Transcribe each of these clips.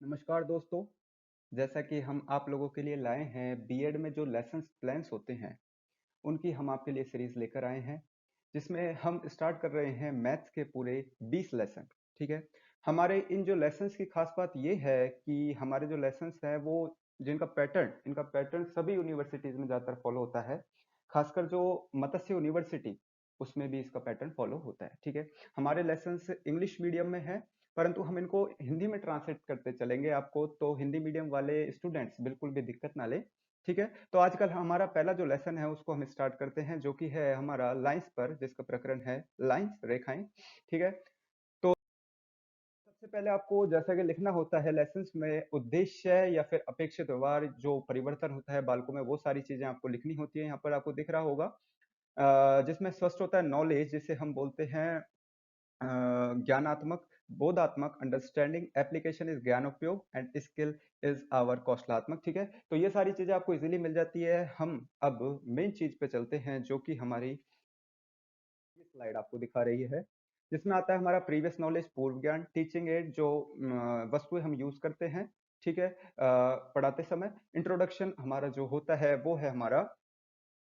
नमस्कार दोस्तों। जैसा कि हम आप लोगों के लिए लाए हैं बीएड में जो लेसन प्लान्स होते हैं उनकी हम आपके लिए सीरीज लेकर आए हैं, जिसमें हम स्टार्ट कर रहे हैं मैथ्स के पूरे 20 लेसन। ठीक है। हमारे इन जो लेसन्स की खास बात ये है कि हमारे जो लेसन्स हैं वो जिनका पैटर्न इनका पैटर्न सभी यूनिवर्सिटीज में ज़्यादातर फॉलो होता है। खासकर जो मत्स्य यूनिवर्सिटी उसमें भी इसका पैटर्न फॉलो होता है। ठीक है। हमारे लेसन्स इंग्लिश मीडियम में है, परंतु हम इनको हिंदी में ट्रांसलेट करते चलेंगे आपको, तो हिंदी मीडियम वाले स्टूडेंट्स बिल्कुल भी दिक्कत ना ले। ठीक है। तो आजकल हमारा पहला जो लेसन है उसको हम स्टार्ट करते हैं, जो कि है हमारा लाइंस पर, जिसका प्रकरण है लाइंस, रेखाएं। ठीक है। तो सबसे पहले आपको जैसा कि लिखना होता है लेसन्स में, उद्देश्य या फिर अपेक्षित व्यवहार जो परिवर्तन होता है बालकों में, वो सारी चीजें आपको लिखनी होती है। यहाँ पर आपको दिख रहा होगा जिसमें स्पष्ट होता है नॉलेज, जिसे हम बोलते हैं ज्ञानात्मक, बोधात्मक, अंडरस्टैंडिंग, एप्लीकेशन इज ज्ञान उपयोग एंड स्किल इज आवर कौशलात्मक। ठीक है। तो ये सारी चीजें आपको इजीली मिल जाती है। हम अब मेन चीज पे चलते हैं, जो कि हमारी ये स्लाइड आपको दिखा रही है, जिसमें आता है हमारा प्रीवियस नॉलेज, पूर्व ज्ञान, टीचिंग एड जो वस्तुएं हम यूज करते हैं। ठीक है। पढ़ाते समय इंट्रोडक्शन हमारा जो होता है वो है हमारा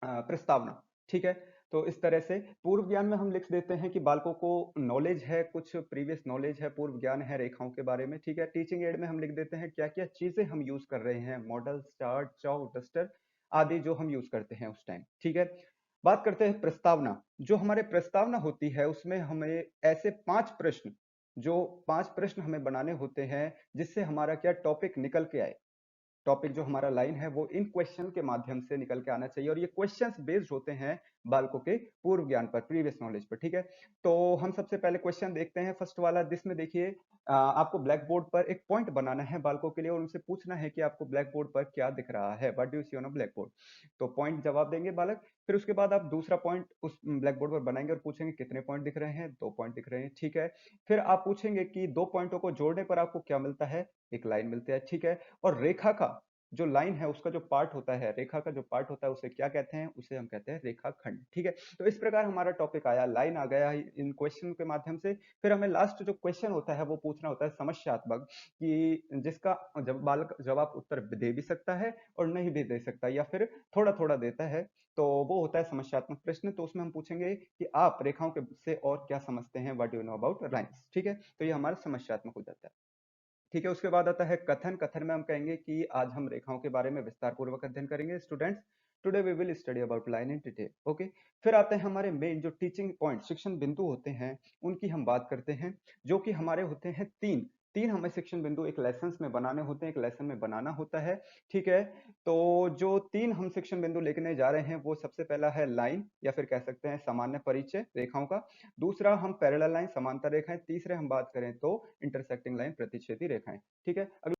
प्रस्तावना। ठीक है। तो इस तरह से पूर्व ज्ञान में हम लिख देते हैं कि बालकों को नॉलेज है, कुछ प्रीवियस नॉलेज है, पूर्व ज्ञान है रेखाओं के बारे में। ठीक है। टीचिंग एड में हम लिख देते हैं क्या क्या चीजें हम यूज कर रहे हैं, मॉडल, चार्ट, चौक, डस्टर आदि जो हम यूज करते हैं उस टाइम। ठीक है। बात करते हैं प्रस्तावना। जो हमारे प्रस्तावना होती है उसमें हमें ऐसे 5 प्रश्न, जो 5 प्रश्न हमें बनाने होते हैं, जिससे हमारा क्या टॉपिक निकल के आए। टॉपिक जो हमारा लाइन है वो इन क्वेश्चन के माध्यम से निकल के आना चाहिए, और ये क्वेश्चंस बेस्ड होते हैं बालकों के पूर्व ज्ञान पर, प्रीवियस नॉलेज पर। ठीक है। तो हम सबसे पहले क्वेश्चन देखते हैं, फर्स्ट वाला, जिसमें देखिए आपको ब्लैक बोर्ड पर एक पॉइंट बनाना है बालकों के लिए, और उनसे पूछना है कि आपको ब्लैक बोर्ड पर क्या दिख रहा है, what do you see on a blackboard. तो पॉइंट जवाब देंगे बालक। फिर उसके बाद आप दूसरा पॉइंट उस ब्लैक बोर्ड पर बनाएंगे और पूछेंगे कितने पॉइंट दिख रहे हैं, 2 पॉइंट दिख रहे हैं। ठीक है। फिर आप पूछेंगे कि 2 पॉइंटों को जोड़ने पर आपको क्या मिलता है, एक लाइन मिलती है। ठीक है। और रेखा का जो लाइन है उसका जो पार्ट होता है, रेखा का जो पार्ट होता है, उसे क्या कहते हैं, उसे हम कहते हैं रेखाखंड। ठीक है। तो इस प्रकार हमारा टॉपिक आया, लाइन आ गया इन क्वेश्चन के माध्यम से। फिर हमें लास्ट जो क्वेश्चन होता है वो पूछना होता है समस्यात्मक, कि जिसका जब बालक जवाब उत्तर दे भी सकता है और नहीं भी दे सकता, या फिर थोड़ा थोड़ा देता है, तो वो होता है समस्यात्मक प्रश्न। तो उसमें हम पूछेंगे कि आप रेखाओं के से और क्या समझते हैं, what do you know about lines. ठीक है। तो ये हमारा समस्यात्मक हो जाता है। ठीक है। उसके बाद आता है कथन। कथन में हम कहेंगे कि आज हम रेखाओं के बारे में विस्तार पूर्वक अध्ययन करेंगे students. Today we will study about line in detail. Okay. फिर आते हैं हमारे मेन जो टीचिंग पॉइंट, शिक्षण बिंदु होते हैं, उनकी हम बात करते हैं, जो कि हमारे होते हैं तीन। तीन हमें शिक्षण बिंदु एक लेसन में बनाने होते हैं, एक लेसन में बनाना होता है। ठीक है। तो जो तीन हम शिक्षण बिंदु लेने जा रहे हैं, वो सबसे पहला है लाइन, या फिर कह सकते हैं सामान्य परिचय रेखाओं का। दूसरा हम पैरेलल लाइन, समांतर रेखाएं। तीसरे हम बात करें तो इंटरसेक्टिंग लाइन, प्रतिच्छेदी रेखाएं। ठीक है। अगली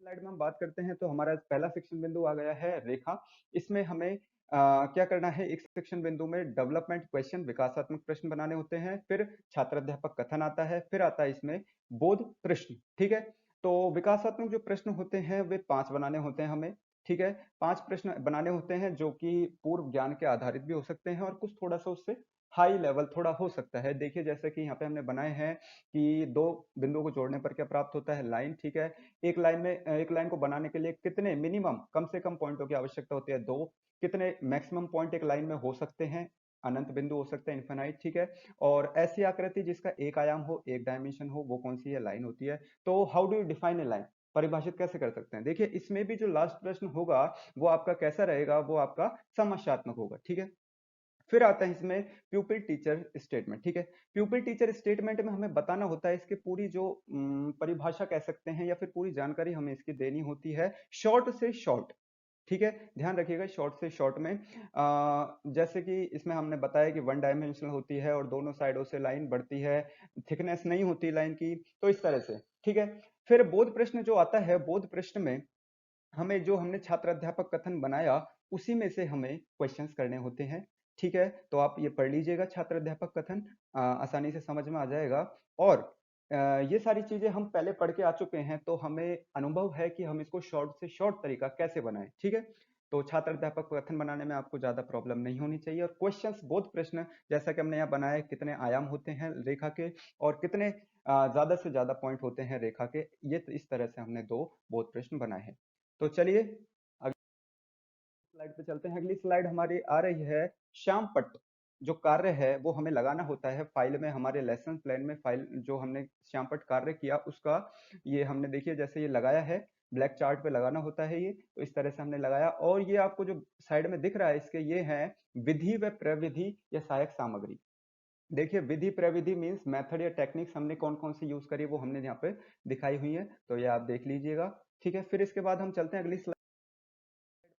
स्लाइड में हम बात करते हैं, तो हमारा पहला शिक्षण बिंदु आ गया है रेखा। इसमें हमें क्या करना है, एक शिक्षण बिंदु में डेवलपमेंट क्वेश्चन, विकासात्मक प्रश्न बनाने होते हैं। फिर छात्र अध्यापक कथन आता है। फिर आता है इसमें बोध प्रश्न। ठीक है। तो विकासात्मक जो प्रश्न होते हैं वे 5 बनाने होते हैं हमें। ठीक है। 5 प्रश्न बनाने होते हैं, जो कि पूर्व ज्ञान के आधारित भी हो सकते हैं और कुछ थोड़ा सा उससे हाई लेवल थोड़ा हो सकता है। देखिए जैसे कि यहाँ पे हमने बनाए हैं कि दो बिंदुओं को जोड़ने पर क्या प्राप्त होता है, लाइन। ठीक है। एक लाइन को बनाने के लिए कितने मिनिमम, कम से कम पॉइंटों की आवश्यकता होती है, 2। कितने मैक्सिमम पॉइंट एक लाइन में हो सकते हैं, अनंत बिंदु हो सकते हैं, इनफाइनाइट। ठीक है। और ऐसी आकृति जिसका एक आयाम हो, एक डायमेंशन हो, वो कौन सी है, लाइन होती है। तो how do you define a line, परिभाषित कैसे कर सकते हैं। देखिए इसमें भी जो लास्ट प्रश्न होगा वो आपका कैसा रहेगा, वो आपका समस्यात्मक होगा। ठीक है। फिर आता है इसमें प्यूपिल टीचर स्टेटमेंट। ठीक है। प्यूपिल टीचर स्टेटमेंट में हमें बताना होता है इसकी पूरी जो परिभाषा कह सकते हैं, या फिर पूरी जानकारी हमें इसकी देनी होती है, शॉर्ट से शॉर्ट। ठीक है। ध्यान रखिएगा, शॉर्ट से शॉर्ट में जैसे कि इसमें हमने बताया कि वन डायमेंशनल होती है और दोनों साइडों से लाइन बढ़ती है, थिकनेस नहीं होती लाइन की, तो इस तरह से। ठीक है। फिर बोध प्रश्न जो आता है, बोध प्रश्न में हमें जो हमने छात्र अध्यापक कथन बनाया उसी में से हमें क्वेश्चंस करने होते हैं। ठीक है। तो आप ये पढ़ लीजिएगा छात्र अध्यापक कथन, आसानी से समझ में आ जाएगा। और ये सारी चीजें हम पहले पढ़ के आ चुके हैं, तो हमें अनुभव है कि हम इसको शॉर्ट से शॉर्ट तरीका कैसे बनाएं। ठीक है। तो छात्र अध्यापक कथन बनाने में आपको ज्यादा प्रॉब्लम नहीं होनी चाहिए। और क्वेश्चंस बोध प्रश्न जैसा कि हमने यहाँ बनाया, कितने आयाम होते हैं रेखा के और कितने ज्यादा से ज्यादा पॉइंट होते हैं रेखा के, ये तो इस तरह से हमने 2 बोध प्रश्न बनाए हैं। तो चलिए स्लाइड पे चलते हैं। अगली स्लाइड हमारी आ रही है श्यामपट्ट। जो कार्य है वो हमें लगाना होता है फाइल में, हमारे लेसन प्लान में फाइल जो हमने श्यामपट्ट कार्य किया उसका ये हमने देखिए जैसे ये लगाया है, ब्लैक चार्ट पे लगाना होता है ये, तो इस तरह से हमने लगाया। और ये आपको जो साइड में दिख रहा है इसके, ये है विधि व प्रविधि या सहायक सामग्री। देखिए विधि प्रविधि मीन्स मेथड या टेक्निक्स हमने कौन कौन सी यूज करी वो हमने यहाँ पे दिखाई हुई है, तो ये आप देख लीजिएगा। ठीक है, फिर इसके बाद हम चलते हैं अगली स्लाइड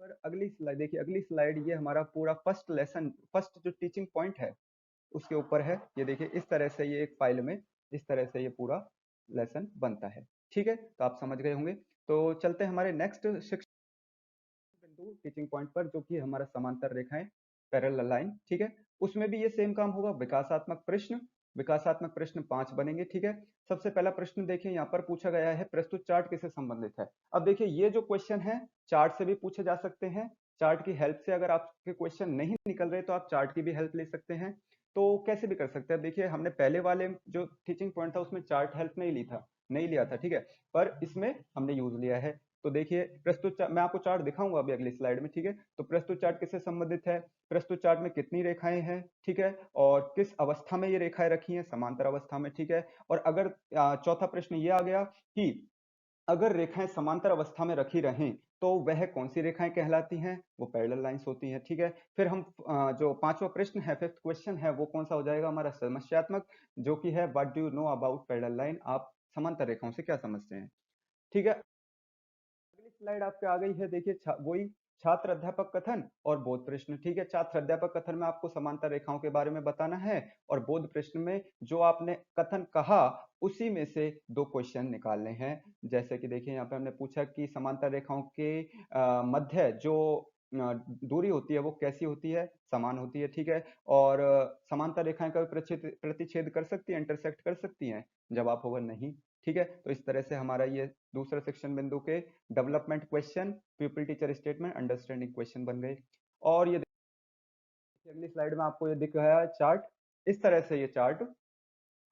पर। अगली स्लाइड देखिए, अगली स्लाइड ये हमारा पूरा फर्स्ट लेसन, फर्स्ट जो टीचिंग पॉइंट है उसके ऊपर है। ये देखिए इस तरह से ये एक फाइल में इस तरह से ये पूरा लेसन बनता है। ठीक है, तो आप समझ गए होंगे। तो चलते हैं हमारे नेक्स्ट शिक्षण बिंदु टीचिंग पॉइंट पर, जो कि हमारा समांतर रेखाएं, पैरेलल लाइन। ठीक है, उसमें भी ये सेम काम होगा, विकासात्मक प्रश्न। विकासात्मक प्रश्न 5 बनेंगे। ठीक है, सबसे पहला प्रश्न देखिए यहाँ पर पूछा गया है, प्रस्तुत चार्ट किससे संबंधित है। अब देखिए ये जो क्वेश्चन है चार्ट से भी पूछे जा सकते हैं, चार्ट की हेल्प से अगर आपके क्वेश्चन नहीं निकल रहे तो आप चार्ट की भी हेल्प ले सकते हैं। तो कैसे भी कर सकते हैं। देखिए हमने पहले वाले जो टीचिंग पॉइंट था उसमें चार्ट हेल्प नहीं लिया था। ठीक है, पर इसमें हमने यूज लिया है। तो देखिए प्रस्तुत मैं आपको चार्ट दिखाऊंगा अभी अगली स्लाइड में। ठीक है, तो प्रस्तुत चार्ट किससे संबंधित है, प्रस्तुत चार्ट में कितनी रेखाएं हैं, ठीक है, और किस अवस्था में ये रेखाएं रखी हैं, समांतर अवस्था में। ठीक है, और अगर चौथा प्रश्न ये आ गया कि अगर रेखाएं समांतर अवस्था में रखी रहें तो वह कौन सी रेखाएं कहलाती हैं, वो पैरेलल लाइंस होती हैं। ठीक है, फिर हम जो पांचवा प्रश्न है, फिफ्थ क्वेश्चन है, वो कौन सा हो जाएगा हमारा समस्यात्मक, जो कि है what do you know about parallel line, आप समांतर रेखाओं से क्या समझते हैं। ठीक है, अगली स्लाइड आपके आ गई है। देखिए वही छात्र अध्यापक कथन और बोध प्रश्न। ठीक है, छात्र अध्यापक कथन में आपको समांतर रेखाओं के बारे में बताना है और बोध प्रश्न में जो आपने कथन कहा उसी में से 2 क्वेश्चन निकालने हैं। जैसे कि देखिए यहाँ पे हमने पूछा कि समांतर रेखाओं के मध्य जो दूरी होती है वो कैसी होती है, समान होती है। ठीक है, और समांतर रेखाएं कभी प्रतिच्छेद कर सकती है, इंटरसेक्ट कर सकती हैं, जवाब होगा नहीं। ठीक है, तो इस तरह से हमारा ये दूसरा सेक्शन बिंदु के development question, people teacher statement, understanding question बन गए। और ये देखिए अगली स्लाइड में आपको ये दिख रहा है चार्ट, इस तरह से ये चार्ट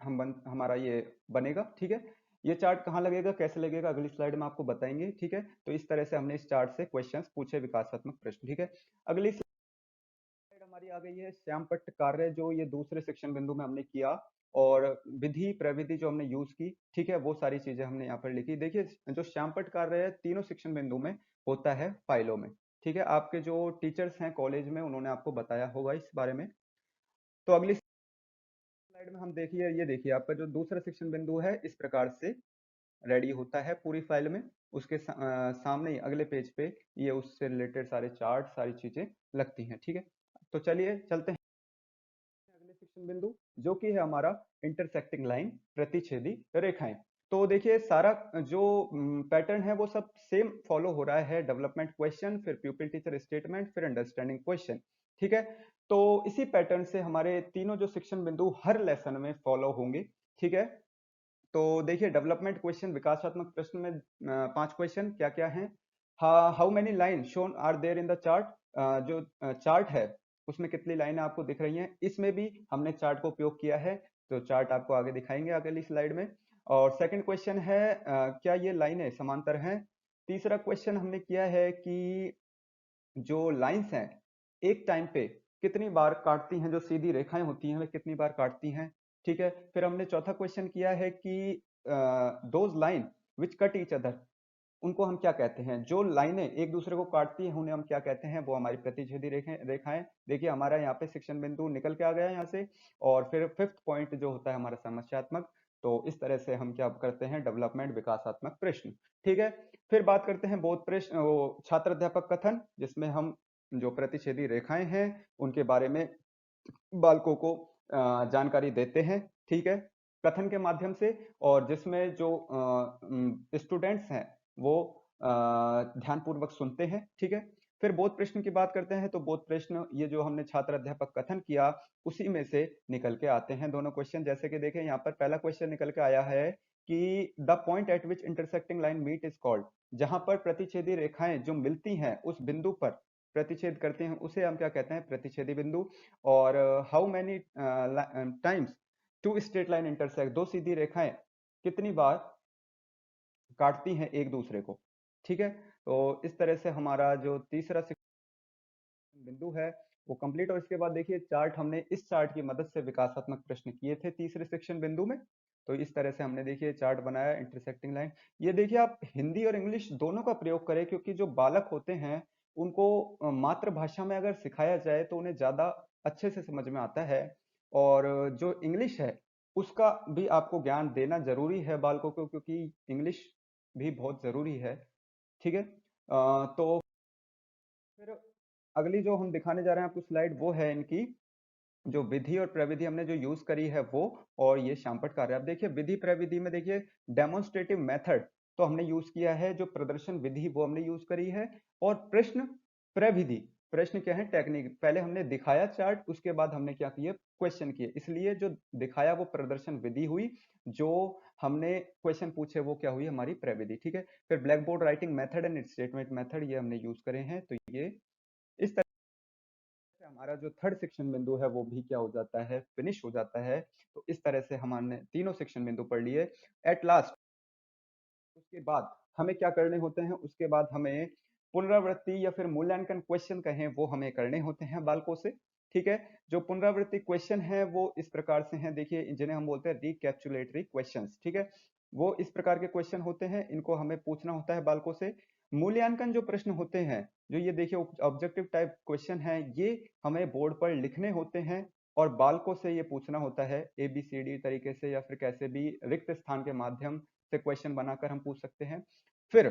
हमारा ये बनेगा। ठीक है, ये चार्ट कहाँ लगेगा, कैसे लगेगा, अगली स्लाइड में आपको बताएंगे। ठीक है, तो इस तरह से हमने इस चार्ट से क्वेश्चंस पूछे, विकासात्मक प्रश्न। ठीक है, अगली स्लाइड हमारी आ गई है श्यामपट्ट कार्य, जो ये दूसरे सेक्शन बिंदु में हमने किया, और विधि प्रविधि जो हमने यूज की। ठीक है, वो सारी चीजें हमने यहाँ पर लिखी। देखिए जो श्यामपट्ट कार्य है तीनों सेक्शन बिंदु में होता है फाइलों में। ठीक है, आपके जो टीचर्स हैं कॉलेज में उन्होंने आपको बताया होगा इस बारे में। तो अगली स्लाइड में हम देखिए, ये देखिए आपका जो दूसरा सेक्शन बिंदु है इस प्रकार से रेडी होता है पूरी फाइल में। उसके सामने ही अगले पेज पे ये उससे रिलेटेड सारे चार्ट, सारी चीजें लगती हैं। ठीक है, तो चलिए चलते हैं अगले सेक्शन बिंदु, जो कि है हमारा इंटरसेक्टिंग लाइन, प्रतिच्छेदी रेखाएं। तो देखिए सारा जो पैटर्न है वो सब सेम फॉलो हो रहा है, डेवलपमेंट क्वेश्चन, फिर प्यूपिल टीचर स्टेटमेंट, फिर अंडरस्टैंडिंग क्वेश्चन। ठीक है, तो इसी पैटर्न से हमारे तीनों जो सेक्शन बिंदु हर लेसन में फॉलो होंगे। ठीक है, तो देखिए डेवलपमेंट क्वेश्चन, विकासात्मक प्रश्न में 5 क्वेश्चन क्या क्या हैं। How many line shown are there in the chart, जो चार्ट है उसमें कितनी लाइनें आपको दिख रही हैं, इसमें भी हमने चार्ट को उपयोग किया है। तो चार्ट आपको आगे दिखाएंगे अगली स्लाइड में। और सेकंड क्वेश्चन है क्या ये लाइनें समांतर हैं। तीसरा क्वेश्चन हमने किया है कि जो लाइंस हैं एक टाइम पे कितनी बार काटती हैं, जो सीधी रेखाएं होती हैं वे कितनी बार काटती हैं। ठीक है, फिर हमने चौथा क्वेश्चन किया है कि those line which cut each other, उनको हम क्या कहते हैं, जो लाइनें एक दूसरे को काटती हैं उन्हें हम क्या कहते हैं, वो हमारी प्रतिच्छेदी रेखाएं। देखिए हमारा यहाँ पे शिक्षण बिंदु निकल के आ गया है यहाँ से। और फिर फिफ्थ पॉइंट जो होता है हमारा समस्यात्मक। तो इस तरह से हम क्या करते हैं, डेवलपमेंट विकासात्मक प्रश्न। ठीक है, फिर बात करते हैं बोध प्रश्न, छात्र अध्यापक कथन, जिसमें हम जो प्रतिच्छेदी रेखाएं हैं उनके बारे में बालकों को जानकारी देते हैं। ठीक है, कथन के माध्यम से, और जिसमें जो स्टूडेंट्स हैं वो ध्यानपूर्वक सुनते हैं। ठीक है, फिर बोध प्रश्न की बात करते हैं तो बोध प्रश्न ये जो हमने छात्र अध्यापक कथन किया उसी में से निकल के आते हैं दोनों क्वेश्चन। जैसे कि देखें यहाँ पर पहला क्वेश्चन निकल के आया है कि the point at which intersecting line meet is called, जहां पर प्रतिच्छेदी रेखाएं जो मिलती हैं उस बिंदु पर प्रतिच्छेद करते हैं उसे हम क्या कहते हैं, प्रतिच्छेदी बिंदु। और how many times two straight line intersect, दो सीधी रेखाएं कितनी बार काटती हैं एक दूसरे को। ठीक है, तो इस तरह से हमारा जो तीसरा बिंदु है वो कंप्लीट। और इसके बाद देखिए चार्ट, हमने इस चार्ट की मदद से विकासात्मक प्रश्न किए थे तीसरे सेक्शन बिंदु में। तो इस तरह से हमने देखिए चार्ट बनाया इंटरसेक्टिंग लाइन। ये देखिए आप हिंदी और इंग्लिश दोनों का प्रयोग करें, क्योंकि जो बालक होते हैं उनको मातृभाषा में अगर सिखाया जाए तो उन्हें ज्यादा अच्छे से समझ में आता है। और जो इंग्लिश है उसका भी आपको ज्ञान देना जरूरी है बालकों को, क्योंकि इंग्लिश भी बहुत जरूरी है। ठीक है, तो फिर अगली जो हम दिखाने जा रहे हैं आपको स्लाइड वो है इनकी जो विधि और प्रविधि हमने जो यूज करी है वो, और ये शामपट कार्य। आप देखिए विधि प्रविधि में देखिए डेमोन्स्ट्रेटिव मेथड तो हमने यूज किया है, जो प्रदर्शन विधि वो हमने यूज करी है। और प्रश्न प्रविधि, प्रश्न क्या है, टेक्निक, पहले हमने दिखाया चार्ट उसके बाद हमने क्या किया, क्वेश्चन किए, इसलिए जो दिखाया वो प्रदर्शन विधि हुई, जो हमने क्वेश्चन पूछे वो क्या हुई, हमारी प्रविधि। ठीक है, फिर black board writing method and statement method ये हमने यूज करे हैं। तो ये इस से हमारा जो थर्ड सेक्शन बिंदु है वो भी क्या हो जाता है, फिनिश हो जाता है। तो इस तरह से हमने तीनों सेक्शन बिंदु पढ़ लिए। एट लास्ट उसके बाद हमें क्या करने होते हैं, उसके बाद हमें पुनरावृत्ति या फिर मूल्यांकन क्वेश्चन कहें वो हमें करने होते हैं बालकों से। ठीक है, जो पुनरावृत्ति क्वेश्चन है वो इस प्रकार से हैं, देखिए जिन्हें हम बोलते हैं रिकैप्चुलेटरी क्वेश्चंस। ठीक है, वो इस प्रकार के क्वेश्चन होते हैं, इनको हमें पूछना होता है बालकों से। मूल्यांकन जो प्रश्न होते हैं, जो ये देखिए ऑब्जेक्टिव टाइप क्वेश्चन है, ये हमें बोर्ड पर लिखने होते हैं और बालकों से ये पूछना होता है ABCD तरीके से, या फिर कैसे भी रिक्त स्थान के माध्यम से क्वेश्चन बनाकर हम पूछ सकते हैं। फिर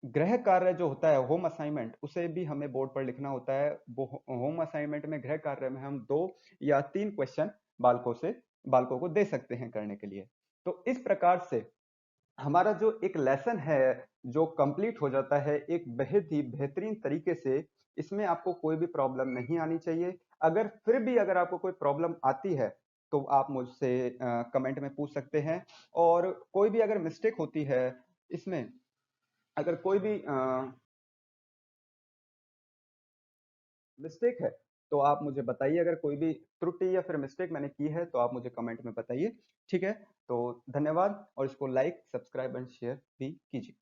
गृह कार्य जो होता है होम असाइनमेंट, उसे भी हमें बोर्ड पर लिखना होता है। वो होम असाइनमेंट में, गृह कार्य में हम 2 या 3 क्वेश्चन बालकों को दे सकते हैं करने के लिए। तो इस प्रकार से हमारा जो एक लेसन है जो कंप्लीट हो जाता है एक बेहद ही बेहतरीन तरीके से। इसमें आपको कोई भी प्रॉब्लम नहीं आनी चाहिए। अगर फिर भी अगर आपको कोई प्रॉब्लम आती है तो आप मुझसे कमेंट में पूछ सकते हैं। और कोई भी अगर मिस्टेक होती है इसमें, अगर कोई भी मिस्टेक है तो आप मुझे बताइए। अगर कोई भी त्रुटि या फिर मिस्टेक मैंने की है तो आप मुझे कमेंट में बताइए। ठीक है, तो धन्यवाद, और इसको लाइक, सब्सक्राइब एंड शेयर भी कीजिए।